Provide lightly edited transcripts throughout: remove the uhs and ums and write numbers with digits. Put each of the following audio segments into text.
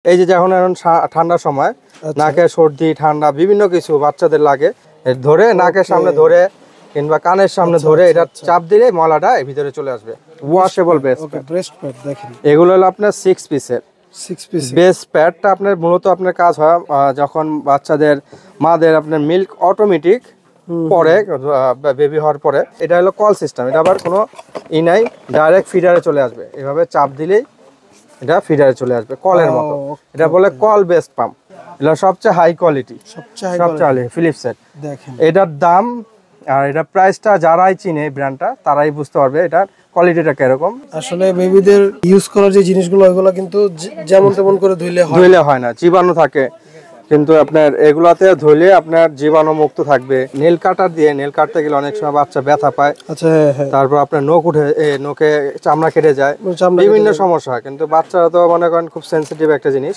এই যে যখন এখন ঠান্ডার সময় নাকে সর্দি ঠান্ডা বিভিন্ন কিছু বাচ্চাদের লাগে, ধরে নাকের সামনে ধরে কিংবা কানের সামনে ধরে এটা চাপ দিলে ময়লাটা এর ভিতরে চলে আসবে। ওয়াশেবল ব্রেস্ট প্যাড দেখেন, এগুলো হলো আপনার 6 পিসের। বেস্ট প্যাডটা আপনার মূলত আপনার কাজ হয় যখন বাচ্চাদের মাদের আপনার মিল্ক অটোমেটিক পরে বেবি হওয়ার পরে। এটা হলো কল সিস্টেম, এটা আবার কোনো নাই, ডাইরেক্ট ফিডারে চলে আসবে। এভাবে চাপ দিলেই এটা ফিডারে চলে আসবে কলের মতো। এটা বলে কল বেস্ট পাম্প। এটা সবচেয়ে হাই কোয়ালিটি, সবচেয়ে ফিলিপসের। দেখেন এটার দাম আর এটা প্রাইসটা যারাই চিনে ব্র্যান্ডটা তারাই বুঝতে পারবে এটার কোয়ালিটিটা কিরকম। আসলে বেবিদের ইউজ করার যে জিনিসগুলো ওইগুলো কিন্তু যেমন তেমন করে ধুইলে হয় না, জীবাণু থাকে। কিন্তু আপনার এগুলাতে ধুলে আপনার জীবাণু মুক্ত থাকবে। নেল কাটার দিয়ে নেল কাটতে গেলে অনেক সময় বাচ্চা ব্যথা পায়। আচ্ছা, তারপর আপনার নখ উঠে নখে চামড়া কেটে যায়, বিভিন্ন সমস্যা। কিন্তু বাচ্চারা তো মনে করেন খুব সেন্সিটিভ একটা জিনিস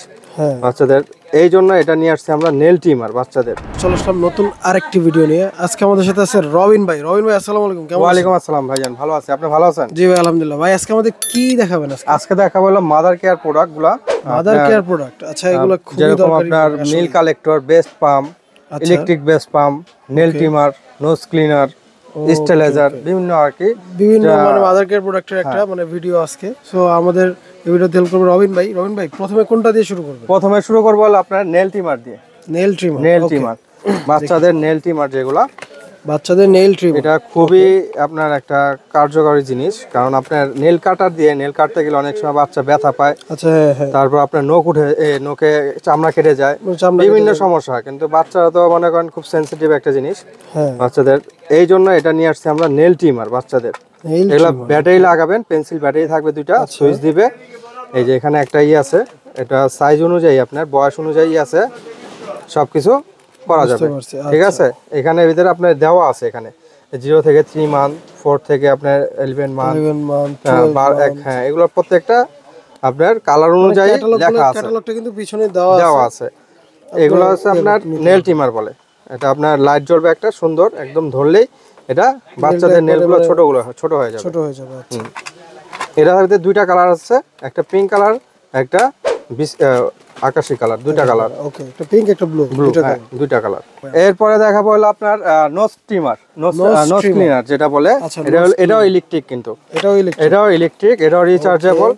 বাচ্চাদের, এই জন্য এটা নিয়ে আসছে আমরা নেল ট্রিমার বাচ্চাদের। চলে আসলাম নতুন আরেকটি ভিডিও নিয়ে। আজকে আমাদের সাথে আছে রবিন ভাই। রবিন ভাই আসসালামু আলাইকুম। কেমন আছেন? ওয়ালাইকুম আসসালাম ভাইজান, ভালো আছি, আপনি ভালো আছেন? জি ভাই আলহামদুলিল্লাহ। ভাই আজকে আমাদের কি দেখাবেন? আজকে দেখাবো হলো মাদার কেয়ার প্রোডাক্টগুলো। মাদার কেয়ার প্রোডাক্ট, আচ্ছা এগুলো খুবই দরকারি। আপনার milk collector, breast pump, electric breast pump, nail trimmer, nose cleaner, sterilizer, বিভিন্ন আর কি বিভিন্ন মানে মাদার কেয়ার প্রোডাক্টের একটা মানে ভিডিও আজকে। সো আমাদের এই ভিডিওতে হেল্প করবে রবিন ভাই। রবিন ভাই প্রথমে কোনটা দিয়ে শুরু করবেন? প্রথমে শুরু করব হলো আপনার নেল ট্রিমার দিয়ে। নেল ট্রিমার বাচ্চাদের নেল ট্রিমার, যেগুলা বাচ্চাদের নেল ট্রিমার, এটা খুবই আপনার একটা কার্যকরী জিনিস। কারণ আপনার নেল কাটার দিয়ে নেল কাটতে গেলে অনেক সময় বাচ্চা ব্যথা পায়। আচ্ছা, তারপর আপনার নখ উঠে নখে চামড়া কেটে যায়, বিভিন্ন সমস্যা। কিন্তু বাচ্চারা তো মনে করেন খুব সেন্সিটিভ একটা জিনিস বাচ্চাদের, এই জন্য এটা নিয়ে আসছে আমরা নেল ট্রিমার বাচ্চাদের। এগুলা ব্যাটারি লাগাবেন, পেন্সিল ব্যাটারি থাকবে দুইটা, সুইচ দিবে। এই যে এখানে একটা আছে, এটা সাইজ অনুযায়ী আপনার বয়স অনুযায়ী আছে, সবকিছু করা যাবে, ঠিক আছে। এখানে ভিতরে আপনার দেওয়া আছে, এখানে 0 থেকে 3 মান্থ, 4 থেকে আপনার 11 মান্থ, হ্যাঁ এগুলোর প্রত্যেকটা আপনার কালার অনুযায়ী লেখা আছে, ক্যাটালগটা কিন্তু পিছনে দেওয়া আছে। এগুলো হচ্ছে আপনার নেল ট্রিমার বলে। এটা আপনার লাইট জ্বলবে একটা সুন্দর, একদম ধরলেই এটা বাচ্চাদের নেলগুলো ছোট হয়ে যাবে। আচ্ছা, এর ভিতরে দুইটা কালার আছে, একটা পিঙ্ক কালার, একটা আকাশী কালার, দুইটা কালার। ওকে, একটা পিঙ্ক একটা ব্লু, দুইটা কালার। এরপরে দেখাবো হলো আপনার নোজ ট্রিমার, নোজ ক্লিনার যেটা বলে। এটাও ইলেকট্রিক, কিন্তু এটাও ইলেকট্রিক, এটাও রিচার্জেবল।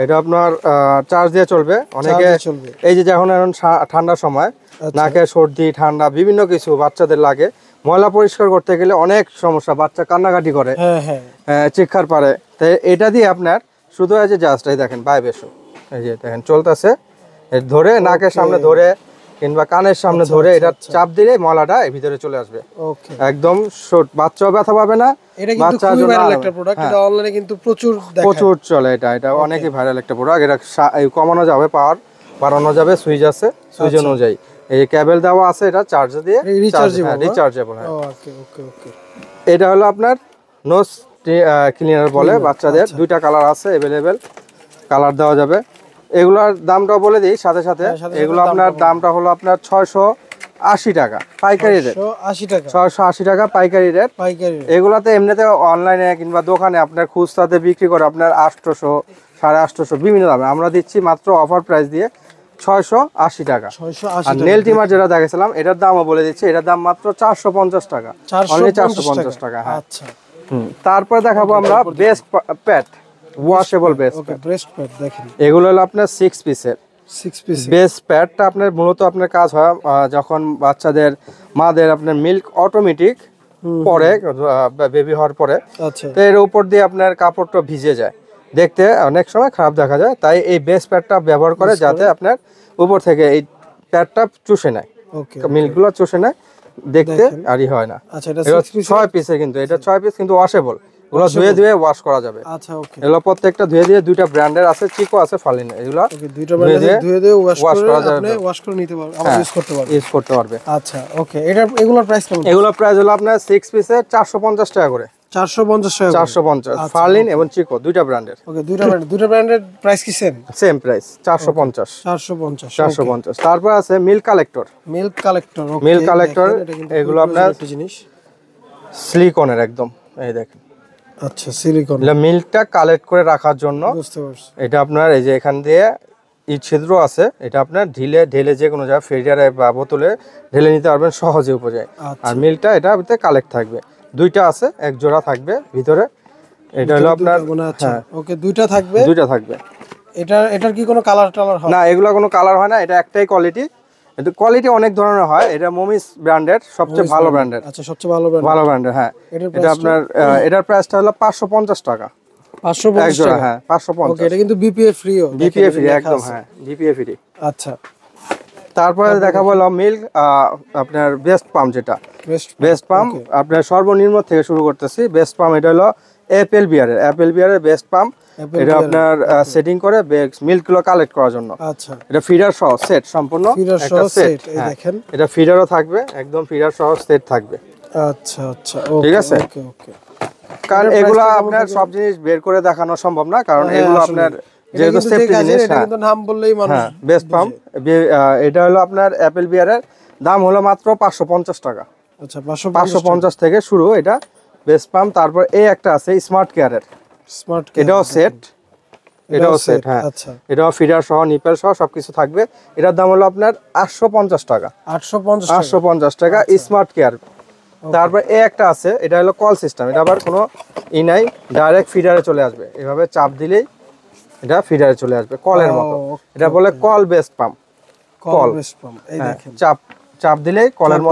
এটা আপনার চার্জ দিয়ে চলবে। অনেকে এই যে যখন এখন ঠান্ডার সময় নাকে সর্দি ঠান্ডা বিভিন্ন কিছু বাচ্চাদের লাগে, ময়লা পরিষ্কার করতে গেলে অনেক সমস্যা, বাচ্চা কান্নাকাটি করে, চিৎকার পারে। তাই এটা দিয়ে আপনার শুধু আছে জাস্ট এই দেখেন ভাইব্রেশন, এই যে দেখেন চলতেছে, ধরে নাকের সামনে ধরে কিংবা কানের সামনে ধরে এটা চাপ দিলে ময়লাটা এর ভিতরে চলে আসবে। একদম বাচ্চাও ব্যথা পাবে না। বাচ্চার জন্য একটা প্রোডাক্ট, এটা অনলাইনে কিন্তু প্রচুর চলে। এটা অনেকই ভাইরাল একটা প্রোডাক্ট। এটা কমানো যাবে, পাওয়ার বাড়ানো যাবে, সুইচ আছে, সুইচ অনুযায়ী এই কেবল দেওয়া আছে, এটা চার্জ দিয়ে রিচার্জেবল। এটা হলো আপনার নোজ ক্লিনার বলে বাচ্চাদের। দুইটা কালার আছে অ্যাভেলেবেল, কালার দেওয়া যাবে। এগুলোর দামটা বলে দিই সাথে সাথে। এগুলো আপনার দামটা হলো আপনার 680 টাকা পাইকারি রেট, 680 টাকা পাইকারি রেট। এগুলাতে এমনিতে অনলাইনে কিংবা দোকানে আপনার খুচরাতে বিক্রি করে আপনার 800, 850 বিভিন্ন দামে। আমরা দিচ্ছি মাত্র অফার প্রাইস দিয়ে 680 টাকা। আর নেল ট্রিমার যেটা দেখেছিলাম এটার দামও বলে দিচ্ছি, এটার দাম মাত্র 450 টাকা, অনলি 450 টাকা। হ্যাঁ, তারপরে দেখাবো আমরা best pad, washable best pad দেখেন। এগুলো হলো আপনার 6 পিসের। বেস্ট প্যাডটা আপনার মূলত আপনার কাজ হয় যখন বাচ্চাদের মাদের আপনার মিল্ক অটোমেটিক পরে বেবি হওয়ার পরে, তো এর উপর দিয়ে আপনার কাপড়টা ভিজে যায়, দেখতে অনেক সময় খারাপ দেখা যায়। তাই এই বেস্ট প্যাডটা ব্যবহার করে যাতে আপনার উপর থেকে এই প্যাডটা চুষে নেয়, মিল্কগুলো চুষে নেয়, দেখতে আরই হয় না। 6 পিসের, কিন্তু এটা 6 পিস কিন্তু ওয়াশেবল। এগুলো ধুয়ে ওয়াশ করা যাবে। আচ্ছা, ওকে, এগুলো প্রত্যেকটা ধুয়ে দুইটা ব্র্যান্ডের আছে, চিকো আছে, ফালিন। এগুলো দুইটা ব্র্যান্ডের ধুয়ে ওয়াশ করা যাবে, আপনি ওয়াশ করে নিতে পারবেন, আবার ইউজ করতে পারবে। আচ্ছা, ওকে, এগুলোর প্রাইস কেমন? এগুলোর প্রাইস হলো আপনার 6 পিসে 450 টাকা করে। 450 ফার্লিন এবং চিকো দুইটা ব্র্যান্ডের। ওকে, দুইটা ব্র্যান্ডের প্রাইস কি সেম প্রাইস 450। তারপর আছে মিল্ক কালেক্টর। এগুলো আপনার জিনিস সিলিকনের, একদম এই দেখেন। আচ্ছা, সিলিকন, মিল্কটা কালেক্ট করে রাখার জন্য। বুঝতে পারছি। এটা আপনার এই যে এখান দিয়ে ছিদ্র আছে, এটা আপনার ঢেলে যে কোনো জায়গায় ফিল্টারে বা বোতলে ঢেলে নিতে পারবেন সহজে উপরে। আর মিল্কটা এটা ভিতরে কালেক্ট থাকবে, দুইটা আছে, এক জোড়া থাকবে ভিতরে। এটা হলো আপনার ওকে, দুইটা থাকবে। এটার কি কোনো কালার টালার হয় না? এগুলো কোনো কালার হয় না, এটা একটাই কোয়ালিটি। এটা কোয়ালিটি অনেক ধরনের হয়, এটা মোমিস ব্র্যান্ডের সবচেয়ে ভালো ব্র্যান্ডের। আচ্ছা, সবচেয়ে ভালো ব্র্যান্ডের। হ্যাঁ, এটা আপনার এটার প্রাইসটা হলো 550 টাকা। 550 টাকা, হ্যাঁ 550। ওকে, এটা কিন্তু বিপিএ ফ্রি। বিপিএ ফ্রি একদম, হ্যাঁ বিপিএ ফ্রি। আচ্ছা, তারপরে দেখাবো হলো মিল্ক আপনার বেস্ট পাম্প, যেটা বেস্ট পাম্প আপনার সর্বনিম্ন থেকে শুরু করতেছি। বেস্ট পাম্প এটা হলো অ্যাপেল বিয়ারের বেস্ট পাম্প। এটা আপনার সেটিং করে মিল্ক গুলো কালেক্ট করার জন্য। আচ্ছা, এটা ফিডার সহ সেট, সম্পূর্ণ একটা সেট। এই দেখেন, এটা ফিডারও থাকবে, একদম ফিডার সহ সেট থাকবে। আচ্ছা আচ্ছা, ঠিক আছে। ওকে, কারণ এগুলো আপনার সব জিনিস বের করে দেখানো সম্ভব না, কারণ এগুলো আপনার যেহেতু সেফটি জিনিস। এটা কিন্তু নাম বললেই মানুষ। বেস্ট পাম্প এটা হলো আপনার অ্যাপেল বিয়ারের দাম হলো মাত্র 550 টাকা। আচ্ছা, 550 থেকে শুরু এটা বেস্ট পাম্প। তারপর এই একটা আছে স্মার্ট কেয়ারের, এটাও সেট। হ্যাঁ, আচ্ছা, এটাও ফিডার সহ নিপেল সহ সবকিছু থাকবে। এটার দাম হলো আপনার 850 টাকা। 850 টাকা স্মার্ট কেয়ার। তারপর এই একটা আছে, এটা হলো কল সিস্টেম। এটা আবার কোনো নাই, ডাইরেক্ট ফিডারে চলে আসবে, এভাবে চাপ দিলেই এটা ফিডারে চলে আসবে কলের মতো। এটা বলে কল বেস্ট পাম্প। এই দেখেন, চাপ দিলেই কলের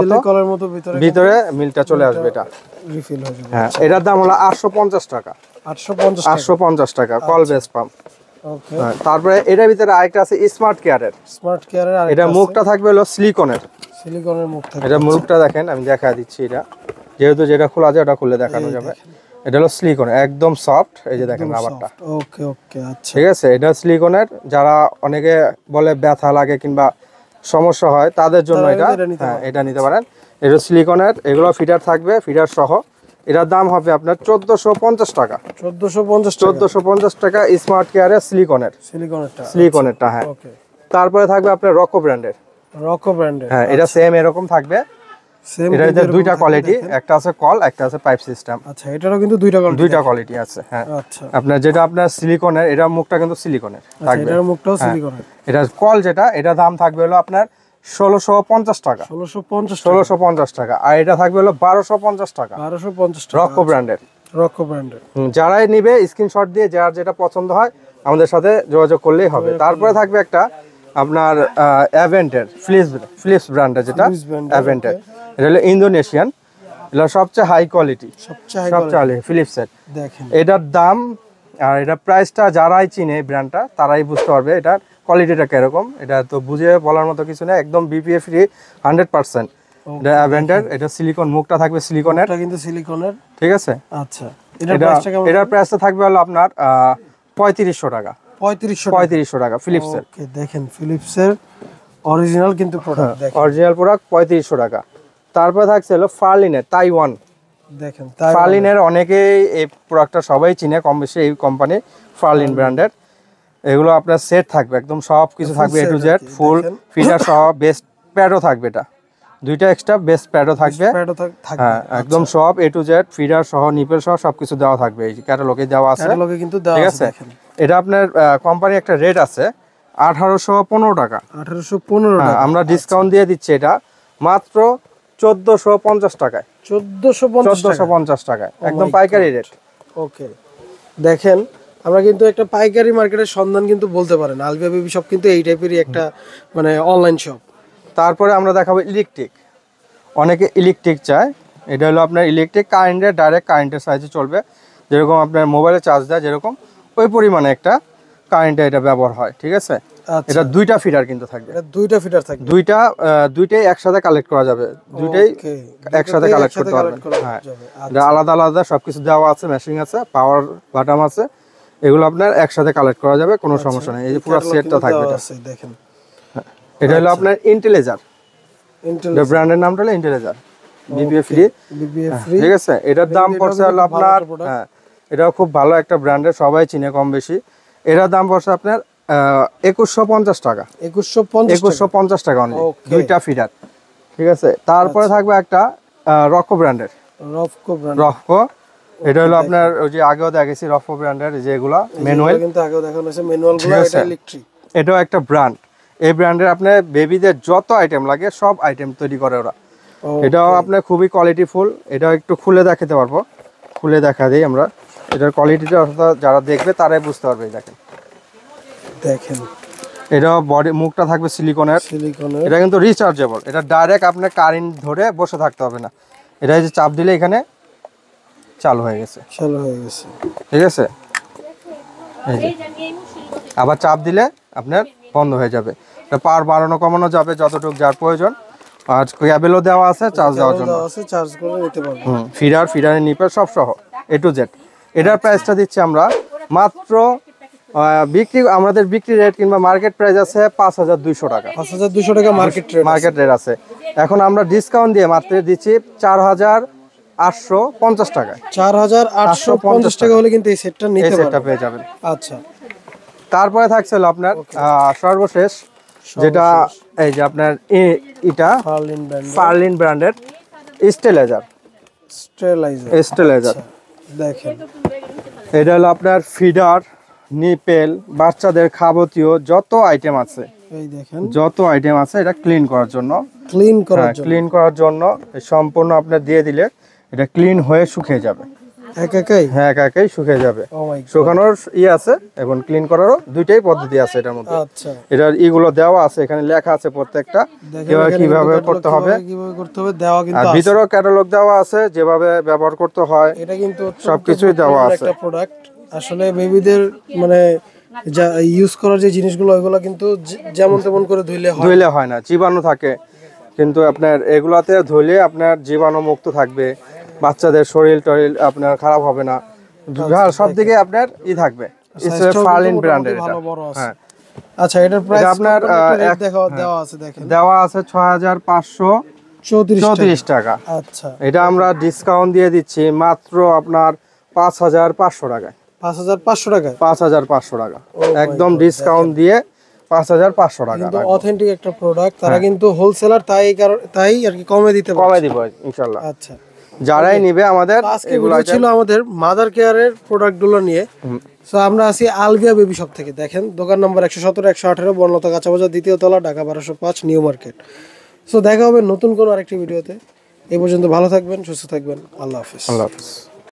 মতো ভিতরে মিলটা চলে আসবে, এটা রিফিল হয়ে যাবে। হ্যাঁ, এটার দাম হলো 850 টাকা। 850 টাকা কল বেস্ট পাম্প। ওকে, তারপরে এটার ভিতরে আরেকটা আছে স্মার্ট কেয়ারের। এটা মুখটা থাকবে হলো সিলিকনের মুখ থাকবে। এটা মুখটা দেখেন, আমি দেখা দিচ্ছি। এটা যেহেতু যেটা খোলা যায় ওটা খুলে দেখানো যাবে। এটা হলো সিলিকনের, একদম সফট। এই যে দেখেন রাবারটা। ওকে, আচ্ছা, ঠিক আছে। এটা সিলিকনের, যারা অনেকে বলে ব্যথা লাগে কিংবা সমস্যা হয় তাদের জন্য এটা নিতে পারেন। এটা সিলিকনের, এগুলো ফিডার থাকবে, ফিডার সহ। এটার দাম হবে আপনার 1450 টাকা। 1450 টাকা স্মার্ট কেয়ারের সিলিকনেরটা। হ্যাঁ, তারপরে থাকবে আপনার রকো ব্র্যান্ডের। হ্যাঁ, এটা সেম এরকম থাকবে। এটার দুইটা কোয়ালিটি, একটা আছে কল, একটা আছে পাইপ সিস্টেম। আচ্ছা, এটারও কিন্তু দুইটা কোয়ালিটি আছে। হ্যাঁ, আপনার যেটা আপনার সিলিকনের, এটা মুখটা কিন্তু সিলিকনের থাকবে। এটার মুখটাও সিলিকনের। এটা কল যেটা, এটা দাম থাকবে হলো আপনার 1650 টাকা। 1650 টাকা। আর এটা থাকবে হলো 1250 টাকা। রকো ব্র্যান্ডের। যারাই নিবে স্ক্রিনশট দিয়ে যার যেটা পছন্দ হয় আমাদের সাথে যোগাযোগ করলেই হবে। তারপরে থাকবে একটা আপনার অ্যাভেন্টের ফিলিপস ব্র্যান্ডের, যেটা অ্যাভেন্টের। এটা হলো ইন্দোনেশিয়ান, এটা সবচেয়ে হাই কোয়ালিটি, সবচেয়ে ফিলিপসের। এটার দাম আর এটা প্রাইসটা যারাই চিনে ব্র্যান্ডটা তারাই বুঝতে পারবে এটার কোয়ালিটিটা কিরকম। এটা তো বুঝে বলার মতো কিছু না, একদম বিপিএ ফ্রি 100%। এটা অ্যাভেন্টার, এটা সিলিকন, মুখটা থাকবে সিলিকনের, ঠিক আছে। আচ্ছা, এটার প্রাইসটা থাকবে হলো আপনার 3500 টাকা। 3500 টাকা ফিলিপসের। ওকে, দেখেন ফিলিপসের অরিজিনাল কিন্তু প্রোডাক্ট, দেখেন অরিজিনাল প্রোডাক্ট 3500 টাকা। তারপর থাকছে হলো ফার্লিনের তাইওয়ান। দেখেন ফার্লিনের অনেকেই এই প্রোডাক্টটা সবাই চিনে কম বেশি, এই কোম্পানি ফার্লিন ব্র্যান্ডের। এগুলো আপনার সেট থাকবে, একদম সব কিছু থাকবে এ টু জেড, ফুল ফিডার সহ। বেস্ট প্যাডও থাকবে, এটা দুইটা এক্সট্রা বেস্ট প্যাডও থাকবে। হ্যাঁ, একদম সব এ টু জেড ফিডার সহ নিপেল সহ সবকিছু দেওয়া থাকবে। এই ক্যাটালগে দেওয়া আছে, ঠিক আছে। এটা আপনার কোম্পানি একটা রেট আছে 1815 টাকা। 1815 টাকা। আমরা ডিসকাউন্ট দিয়ে দিচ্ছি এটা মাত্র 1450 টাকায়। 1450 টাকায় একদম পাইকারি রেট। ওকে, দেখেন আমরা কিন্তু একটা পাইকারি মার্কেটের সন্ধান কিন্তু বলতে পারেন। আলবিয়া বেবি শপ কিন্তু এই টাইপেরই একটা মানে অনলাইন শপ। তারপরে আমরা দেখাবো ইলেকট্রিক। অনেকে ইলেকট্রিক চায়। এটা হলো আপনার ইলেকট্রিক কারেন্টের, ডাইরেক্ট কারেন্টের সাহায্যে চলবে। যেরকম আপনার মোবাইলে চার্জ দেয় যেরকম ওই পরিমাণে একটা কারেন্টে এটা ব্যবহার হয়, ঠিক আছে। এটা দুইটা ফিডার কিন্তু থাকবে, দুইটাই একসাথে কালেক্ট করা যাবে, দুইটাই একসাথে কালেক্ট করতে পারবেন। হ্যাঁ, এটা আলাদা আলাদা সবকিছু দেওয়া আছে, মেশিং আছে, পাওয়ার বাটন আছে, এগুলো আপনার একসাথে কালেক্ট করা যাবে, কোনো সমস্যা নেই। এই যে পুরো সেটটা থাকবে এটা। দেখেন, এটা হলো আপনার ইন্টেলিজার, ব্র্যান্ডের নামটা হলো ইন্টেলিজার, বিবিএ ফ্রি, ঠিক আছে। এটার দাম পড়ছে হলো আপনার, হ্যাঁ এটাও খুব ভালো একটা ব্র্যান্ডের, সবাই চিনে কম বেশি। এটার দাম পড়ছে আপনার 2150 টাকা। 2150 টাকা অনলি, দুইটা ফিডার, ঠিক আছে। তারপরে থাকবে একটা রকো ব্র্যান্ডের, রকো। এটা হলো আপনার ওই যে আগেও দেখেছি রকো ব্র্যান্ডের যেগুলা ম্যানুয়াল, কিন্তু আগেও দেখানো হয়েছে ম্যানুয়াল গুলো, এটা ইলেকট্রিক। এটাও একটা ব্র্যান্ড। এই ব্র্যান্ডের আপনার বেবিদের যত আইটেম লাগে সব আইটেম তৈরি করে ওরা। এটাও আপনার খুবই কোয়ালিটিফুল। এটাও একটু খুলে দেখাতে পারবো, খুলে দেখা দিই আমরা। এটার কোয়ালিটিটা যারা দেখবে তারাই বুঝতে পারবে। দেখেন এটা বডি মুখটা থাকবে সিলিকনের। এটা কিন্তু রিচার্জেবল। এটা ডাইরেক্ট আপনার কারেন্ট ধরে বসে থাকতে হবে না। এটা যে চাপ দিলে এখানে চালু হয়ে গেছে, ঠিক আছে। আবার চাপ দিলে আপনার বন্ধ হয়ে যাবে। এটা পাওয়ার বাড়ানো কমানো যাবে যতটুকু যার প্রয়োজন। আর কেবলও দেওয়া আছে চার্জ দেওয়ার জন্য, ফিডারের নিপেল সব সহ A to Z। এটার প্রাইসটা দিচ্ছি আমরা মাত্র আমাদের বিক্রি রেট কিংবা মার্কেট প্রাইস আছে 5200 টাকা। 5200 টাকা মার্কেট রেট আছে। এখন আমরা ডিসকাউন্ট দিয়ে মাত্র দিচ্ছি 4850 টাকায়। 4850 টাকা হলে কিন্তু এই সেটটা নিতে পারবেন, সেটটা পেয়ে যাবেন। আচ্ছা, তারপরে থাকছিল আপনার সর্বশেষ যেটা এই যে আপনার এটা ফার্লিন ব্র্যান্ডের স্টেলাইজার। দেখেন এটা হলো আপনার ফিডার, নিপেল, বাচ্চাদের খাবতীয় যত আইটেম আছে, এই দেখেন যত আইটেম আছে এটা ক্লিন করার জন্য, ক্লিন করার জন্য সম্পূর্ণ আপনার দিয়ে দিলে এটা ক্লিন হয়ে শুকিয়ে যাবে একাই শুকিয়ে যাবে। শুকানোর আছে এবং ক্লিন করারও দুইটাই পদ্ধতি আছে এটার মধ্যে। আচ্ছা, এটার ইগুলো দেওয়া আছে, এখানে লেখা আছে প্রত্যেকটা কিভাবে করতে হবে দেওয়া, কিন্তু আর ভিতরেও ক্যাটালগ দেওয়া আছে যেভাবে ব্যবহার করতে হয়। এটা কিন্তু সবকিছুই দেওয়া আছে। একটা প্রোডাক্ট আসলে বেবিদের মানে যা ইউজ করার যে জিনিসগুলো ওইগুলো কিন্তু যেমন তেমন করে ধুইলে হয় না, জীবাণু থাকে। কিন্তু আপনার এগুলাতে ধুইলে আপনার জীবাণু মুক্ত থাকবে, বাচ্চাদের শরীর টরিল আপনার খারাপ হবে না, সব দিকে আপনার থাকবে। ফার্লিন ব্র্যান্ডের এটা। হ্যাঁ, আচ্ছা, এটার প্রাইস আপনার দেওয়া আছে, দেখেন দেওয়া আছে 6534 টাকা। আচ্ছা, এটা আমরা ডিসকাউন্ট দিয়ে দিচ্ছি মাত্র আপনার 5500 টাকায়। 5500 টাকা একদম ডিসকাউন্ট দিয়ে 5500 টাকা। কিন্তু অথেন্টিক একটা প্রোডাক্ট, তারা কিন্তু হোলসেলার, তাই আর কি কমে দিব ইনশাআল্লাহ। আচ্ছা, যারাই নিবে আমাদের এগুলো ছিল আমাদের মাদার কেয়ারের প্রোডাক্টগুলো নিয়ে। সো আমরা আছি আলভিয়া বেবি শপ থেকে। দেখেন দোকান নম্বর 117 118 বনলতা কাঁচা বাজার, 2য় তলা, ঢাকা 1205, নিউ মার্কেট। সো দেখা হবে নতুন কোনো আরেকটি ভিডিওতে। এই পর্যন্ত ভালো থাকবেন, সুস্থ থাকবেন। আল্লাহ হাফেজ।